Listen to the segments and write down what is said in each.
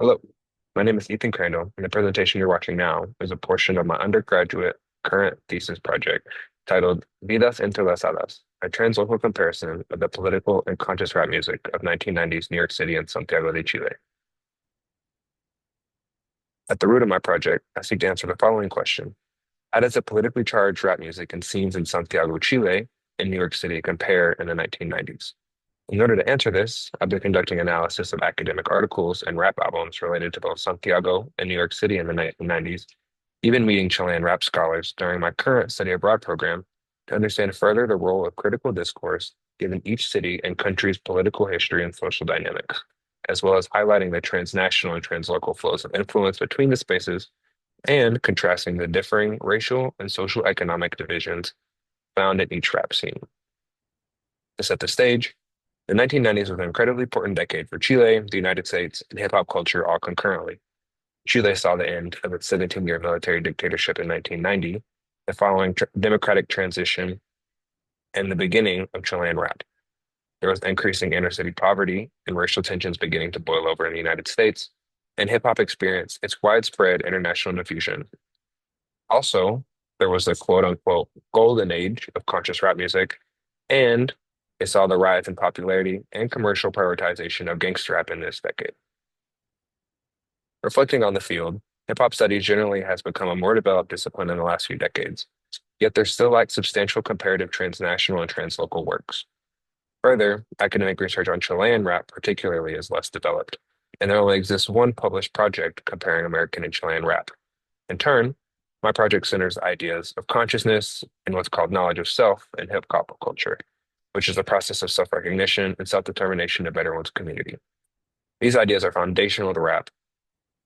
Hello, my name is Ethan Crandall, and the presentation you're watching now is a portion of my undergraduate current thesis project titled Vidas Entrelazadas, a translocal comparison of the political and conscious rap music of 1990s New York City and Santiago de Chile. At the root of my project, I seek to answer the following question. How does the politically charged rap music and scenes in Santiago, Chile, and New York City compare in the 1990s? In order to answer this, I've been conducting analysis of academic articles and rap albums related to both Santiago and New York City in the 1990s, even meeting Chilean rap scholars during my current study abroad program to understand further the role of critical discourse given each city and country's political history and social dynamics, as well as highlighting the transnational and translocal flows of influence between the spaces and contrasting the differing racial and social economic divisions found in each rap scene. To set the stage, the 1990s was an incredibly important decade for Chile, the United States, and hip hop culture all concurrently. Chile saw the end of its 17-year military dictatorship in 1990, the following democratic transition, and the beginning of Chilean rap. There was increasing inner city poverty and racial tensions beginning to boil over in the United States, and hip hop experienced its widespread international diffusion. Also, there was the quote unquote golden age of conscious rap music, and it saw the rise in popularity and commercial prioritization of gangster rap in this decade. Reflecting on the field, hip hop studies generally has become a more developed discipline in the last few decades, yet there's still like substantial comparative transnational and translocal works. Further, academic research on Chilean rap particularly is less developed, and there only exists one published project comparing American and Chilean rap. In turn, my project centers ideas of consciousness and what's called knowledge of self in hip hop culture, which is the process of self-recognition and self-determination to better one's community. These ideas are foundational to rap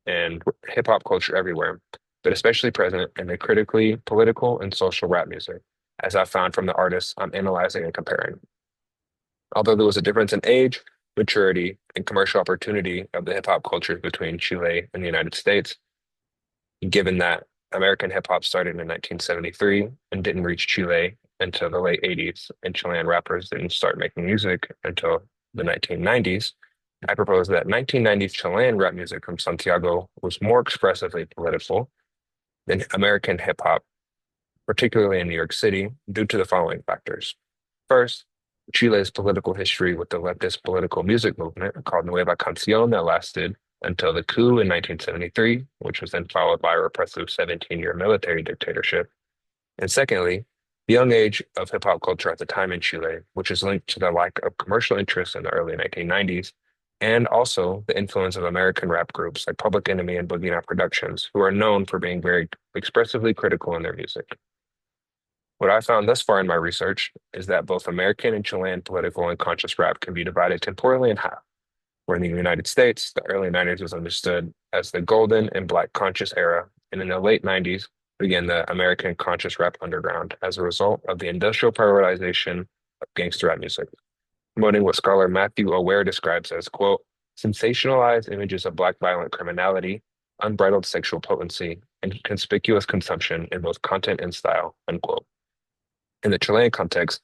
and hip hop culture everywhere, but especially present in the critically political and social rap music, as I found from the artists I'm analyzing and comparing. Although there was a difference in age, maturity, and commercial opportunity of the hip hop cultures between Chile and the United States, given that American hip hop started in 1973 and didn't reach Chile until the late 80s, and Chilean rappers didn't start making music until the 1990s, I propose that 1990s Chilean rap music from Santiago was more expressively political than American hip hop, particularly in New York City, due to the following factors. First, Chile's political history with the leftist political music movement called Nueva Canción that lasted until the coup in 1973, which was then followed by a repressive 17-year military dictatorship. And secondly, the young age of hip hop culture at the time in Chile, which is linked to the lack of commercial interest in the early 1990s, and also the influence of American rap groups like Public Enemy and Boogie Down Productions, who are known for being very expressively critical in their music. What I found thus far in my research is that both American and Chilean political and conscious rap can be divided temporally in half, where in the United States, the early 90s was understood as the golden and black conscious era, and in the late 90s began the American conscious rap underground as a result of the industrial prioritization of gangster rap music, promoting what scholar Matthew Aware describes as, quote, sensationalized images of black violent criminality, unbridled sexual potency, and conspicuous consumption in both content and style, unquote. In the Chilean context,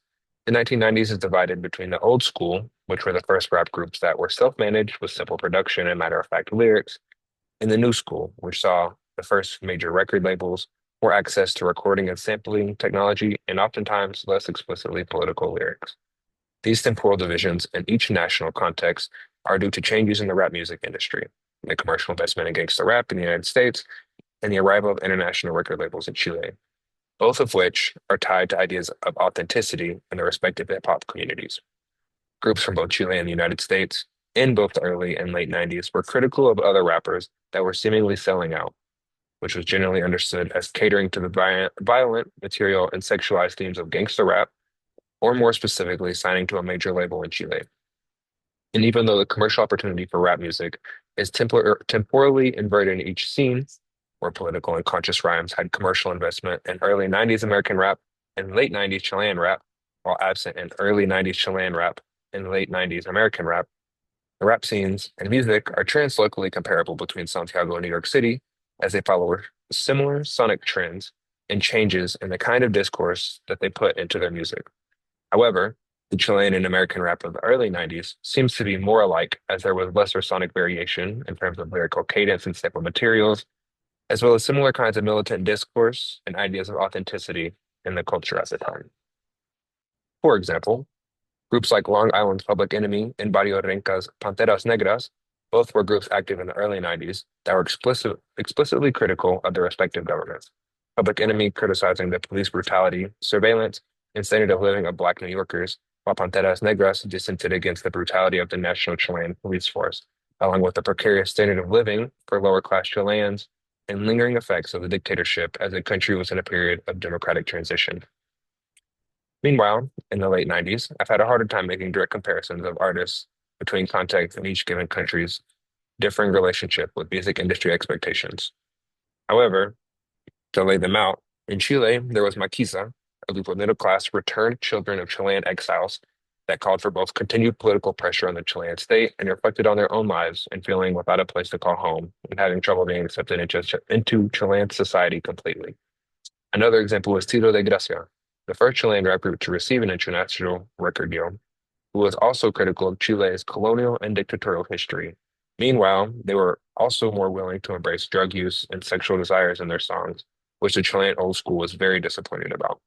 the 1990s is divided between the old school, which were the first rap groups that were self-managed with simple production and matter-of-fact lyrics, and the new school, which saw the first major record labels, more access to recording and sampling technology, and oftentimes less explicitly political lyrics. These temporal divisions in each national context are due to changes in the rap music industry, the commercial investment in gangsta rap in the United States, and the arrival of international record labels in Chile, both of which are tied to ideas of authenticity in their respective hip hop communities. Groups from both Chile and the United States in both the early and late 90s were critical of other rappers that were seemingly selling out, which was generally understood as catering to the violent material and sexualized themes of gangster rap, or more specifically, signing to a major label in Chile. And even though the commercial opportunity for rap music is temporally inverted in each scene, where political and conscious rhymes had commercial investment in early 90s American rap and late 90s Chilean rap, while absent in early 90s Chilean rap and late 90s American rap, the rap scenes and music are translocally comparable between Santiago and New York City, as they follow similar sonic trends and changes in the kind of discourse that they put into their music. However, The Chilean and American rap of the early 90s seems to be more alike, as there was lesser sonic variation in terms of lyrical cadence and sample materials, as well as similar kinds of militant discourse and ideas of authenticity in the culture at the time. For example, groups like Long Island's Public Enemy and Barrio Renca's Panteras Negras both were groups active in the early 90s that were explicitly critical of their respective governments. Public Enemy criticizing the police brutality, surveillance, and standard of living of Black New Yorkers, while Panteras Negras dissented against the brutality of the National Chilean Police Force, along with the precarious standard of living for lower class Chileans and lingering effects of the dictatorship as the country was in a period of democratic transition. Meanwhile, in the late 90s, I've had a harder time making direct comparisons of artists between contexts in each given country's differing relationship with music industry expectations. However, to lay them out, in Chile, there was Maquisa, a group of middle-class returned children of Chilean exiles that called for both continued political pressure on the Chilean state and reflected on their own lives and feeling without a place to call home and having trouble being accepted into Chilean society completely. Another example was Tiro de Gracia, the first Chilean rap group to receive an international record deal, who was also critical of Chile's colonial and dictatorial history. Meanwhile, they were also more willing to embrace drug use and sexual desires in their songs, which the Chilean old school was very disappointed about.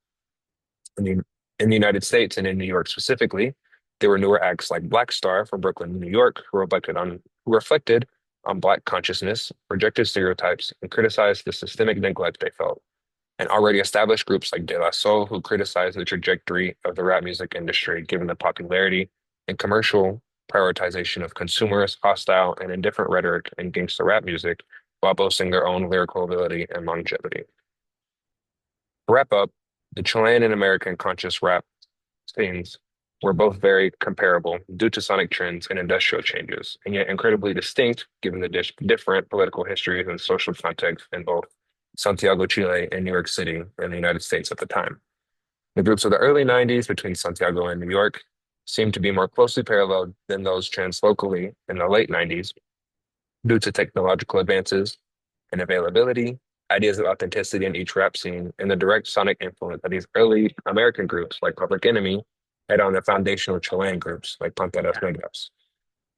In the, in the United States and in New York specifically, there were newer acts like Black Star from Brooklyn, New York, who reflected on Black consciousness, rejected stereotypes, and criticized the systemic neglect they felt, and already established groups like De La Soul, who criticized the trajectory of the rap music industry given the popularity and commercial prioritization of consumerist, hostile, and indifferent rhetoric in gangsta rap music while boasting their own lyrical ability and longevity. To wrap up, the Chilean and American conscious rap scenes were both very comparable due to sonic trends and industrial changes, and yet incredibly distinct given the different political histories and social context in both Santiago, Chile, and New York City in the United States at the time. The groups of the early 90s between Santiago and New York seemed to be more closely paralleled than those trends locally in the late 90s due to technological advances and availability, ideas of authenticity in each rap scene, and the direct sonic influence that these early American groups like Public Enemy had on the foundational Chilean groups like Panteras Negras.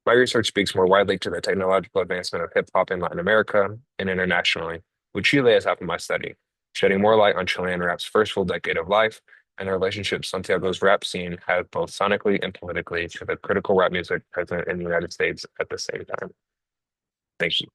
My research speaks more widely to the technological advancement of hip hop in Latin America and internationally, with Chile as half of my study, shedding more light on Chilean rap's first full decade of life and the relationship Santiago's rap scene has both sonically and politically to the critical rap music present in the United States at the same time. Thank you.